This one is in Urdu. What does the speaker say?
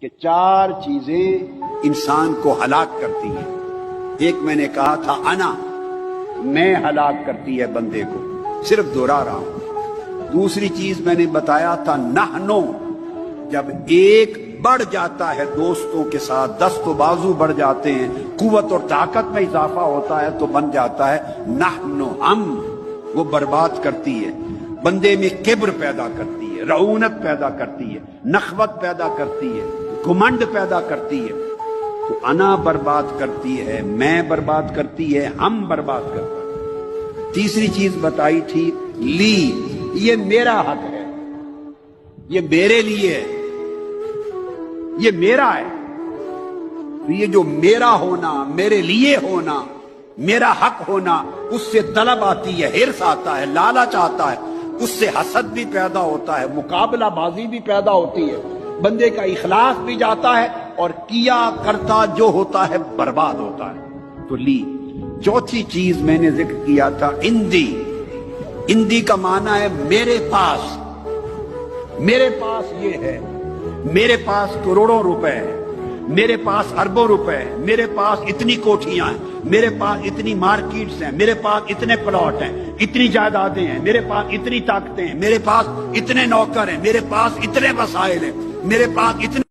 کہ چار چیزیں انسان کو ہلاک کرتی ہیں۔ ایک میں نے کہا تھا انا، میں ہلاک کرتی ہے بندے کو، صرف دہرا رہا ہوں۔ دوسری چیز میں نے بتایا تھا نحنو، جب ایک بڑھ جاتا ہے دوستوں کے ساتھ، دست و بازو بڑھ جاتے ہیں، قوت اور طاقت میں اضافہ ہوتا ہے تو بن جاتا ہے نحنو، ہم، وہ برباد کرتی ہے، بندے میں کبر پیدا کرتی ہے، رعونت پیدا کرتی ہے، نخوت پیدا کرتی ہے، گھمنڈ پیدا کرتی ہے۔ تو انا برباد کرتی ہے، میں برباد کرتی ہے، ہم برباد کرتا ہے۔ تیسری چیز بتائی تھی لی، یہ میرا حق ہے، یہ میرے لیے ہے، یہ میرا ہے۔ تو یہ جو میرا ہونا، میرے لیے ہونا، میرا حق ہونا، اس سے طلب آتی ہے، حرص آتا ہے، لالچ آتا ہے، اس سے حسد بھی پیدا ہوتا ہے، مقابلہ بازی بھی پیدا ہوتی ہے، بندے کا اخلاص بھی جاتا ہے، اور کیا کرتا جو ہوتا ہے برباد ہوتا ہے۔ تو لی۔ چوتھی چیز میں نے ذکر کیا تھا اندی۔ اندی کا معنی ہے میرے پاس، میرے پاس یہ ہے، میرے پاس کروڑوں روپے ہیں، میرے پاس اربوں روپے ہیں، میرے پاس اتنی کوٹھیاں ہیں، میرے پاس اتنی مارکیٹس ہیں، میرے پاس اتنے پلاٹ ہیں، اتنی جائیدادیں ہیں، میرے پاس اتنی طاقتیں ہیں، میرے پاس اتنے نوکر ہیں، میرے پاس اتنے وسائل ہیں، میرے پاس اتنے